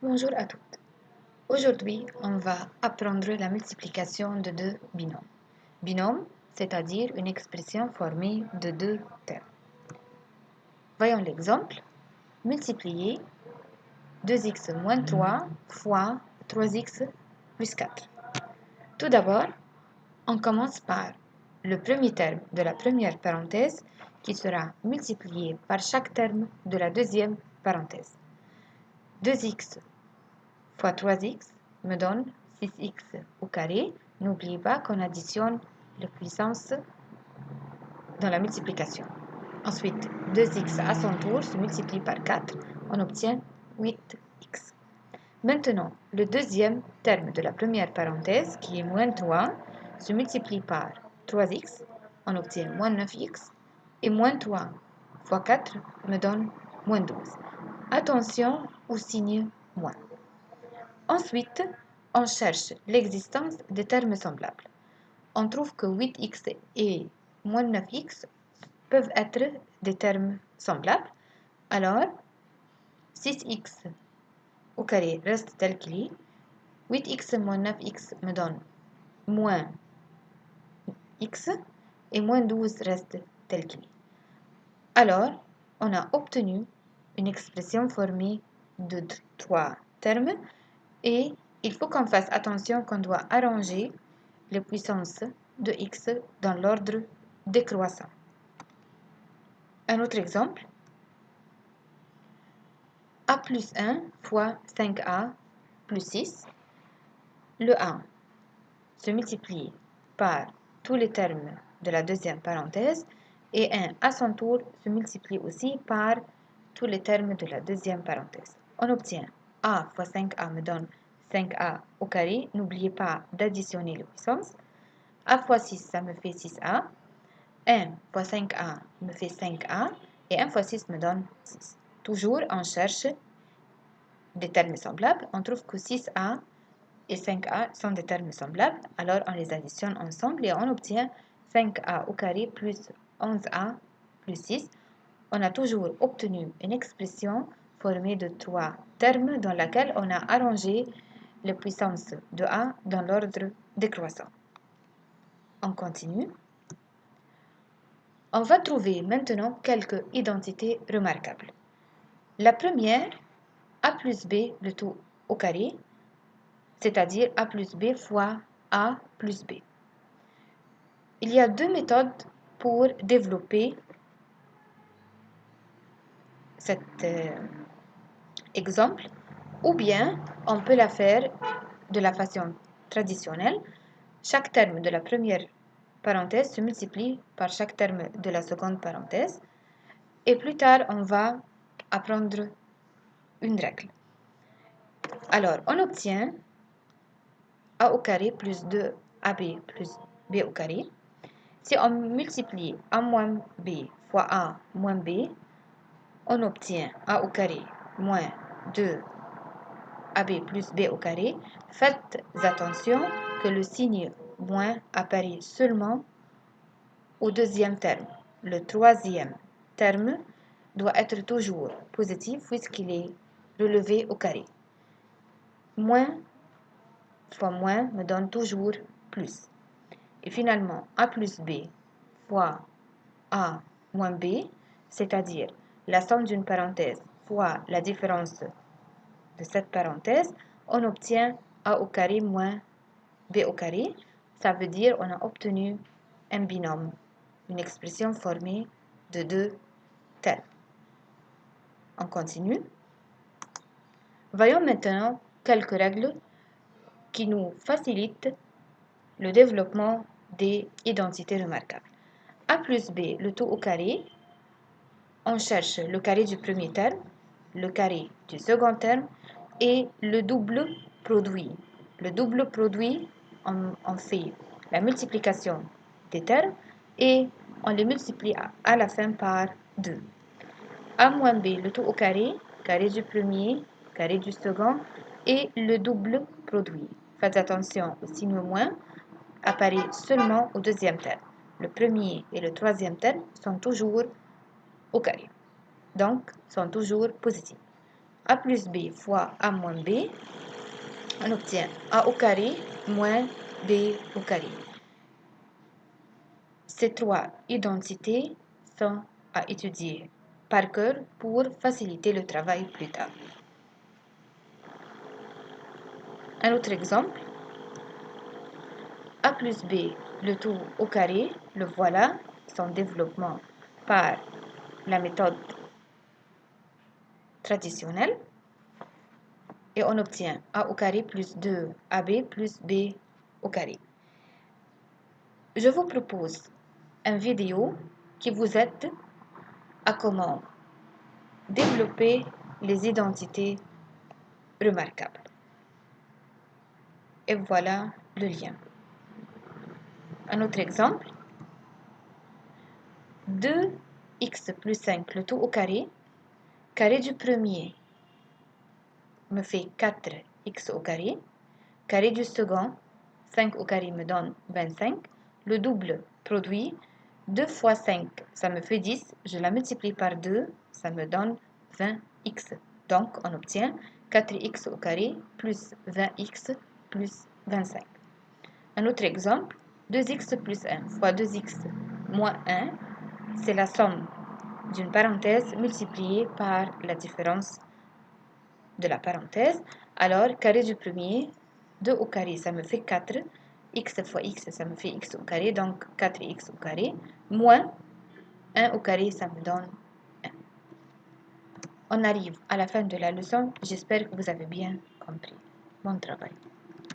Bonjour à toutes. Aujourd'hui, on va apprendre la multiplication de deux binômes. Binôme, c'est-à-dire une expression formée de deux termes. Voyons l'exemple. Multiplier 2x moins 3 fois 3x plus 4. Tout d'abord, on commence par le premier terme de la première parenthèse qui sera multiplié par chaque terme de la deuxième parenthèse. 2x fois 3x me donne 6x au carré. N'oubliez pas qu'on additionne les puissances dans la multiplication. Ensuite, 2x à son tour se multiplie par 4. On obtient 8x. Maintenant, le deuxième terme de la première parenthèse, qui est moins 3, se multiplie par 3x. On obtient moins 9x. Et moins 3 fois 4 me donne moins 12. Attention au signe moins. Ensuite, on cherche l'existence des termes semblables. On trouve que 8x et moins 9x peuvent être des termes semblables. Alors, 6x au carré reste tel qu'il est. 8x moins 9x me donne moins x et moins 12 reste tel qu'il est. Alors, on a obtenu une expression formée de trois termes et il faut qu'on fasse attention qu'on doit arranger les puissances de x dans l'ordre décroissant. Un autre exemple, a plus 1 fois 5a plus 6. Le a se multiplie par tous les termes de la deuxième parenthèse et 1 à son tour se multiplie aussi par tous les termes de la deuxième parenthèse. On obtient a fois 5a me donne 5a au carré. N'oubliez pas d'additionner les puissances. A fois 6, ça me fait 6a. 1 fois 5a me fait 5a. Et 1 fois 6 me donne 6. Toujours, on cherche des termes semblables. On trouve que 6a et 5a sont des termes semblables. Alors, on les additionne ensemble et on obtient 5a au carré plus 11a plus 6. On a toujours obtenu une expression formée de trois termes dans laquelle on a arrangé les puissances de a dans l'ordre décroissant. On continue. On va trouver maintenant quelques identités remarquables. La première, a plus b le tout au carré, c'est-à-dire a plus b fois a plus b. Il y a deux méthodes pour développer cet exemple, ou bien on peut la faire de la façon traditionnelle. Chaque terme de la première parenthèse se multiplie par chaque terme de la seconde parenthèse. Et plus tard, on va apprendre une règle. Alors, on obtient a au carré plus 2ab plus b au carré. Si on multiplie a moins b fois a moins b, on obtient a au carré moins 2ab plus b au carré. Faites attention que le signe moins apparaît seulement au deuxième terme. Le troisième terme doit être toujours positif puisqu'il est relevé au carré. Moins fois moins me donne toujours plus. Et finalement, a plus b fois a moins b, c'est-à-dire la somme d'une parenthèse fois la différence de cette parenthèse, on obtient a au carré moins b au carré. Ça veut dire on a obtenu un binôme, une expression formée de deux termes. On continue. Voyons maintenant quelques règles qui nous facilitent le développement des identités remarquables. A plus b, le tout au carré, on cherche le carré du premier terme, le carré du second terme et le double produit. Le double produit, on fait la multiplication des termes et on les multiplie à la fin par 2. A moins b, le tout au carré du premier, carré du second et le double produit. Faites attention au signe moins apparaît seulement au deuxième terme. Le premier et le troisième terme sont toujours au carré, donc sont toujours positifs. a plus b fois a moins b, on obtient a au carré moins b au carré. Ces trois identités sont à étudier par cœur pour faciliter le travail plus tard. Un autre exemple, a plus b, le tout au carré, le voilà, son développement par la méthode traditionnelle. Et on obtient a au carré plus 2ab plus b au carré. Je vous propose une vidéo qui vous aide à comment développer les identités remarquables. Et voilà le lien. Un autre exemple, 2x plus 5, le tout au carré du premier me fait 4x au carré du second, 5 au carré me donne 25, le double produit, 2 fois 5, ça me fait 10, je la multiplie par 2, ça me donne 20x. Donc, on obtient 4x au carré plus 20x plus 25. Un autre exemple, 2x plus 1 fois 2x moins 1, c'est la somme d'une parenthèse multipliée par la différence de la parenthèse. Alors, carré du premier, 2 au carré, ça me fait 4. X fois x, ça me fait x au carré, donc 4x au carré, moins 1 au carré, ça me donne 1. On arrive à la fin de la leçon. J'espère que vous avez bien compris. Bon travail.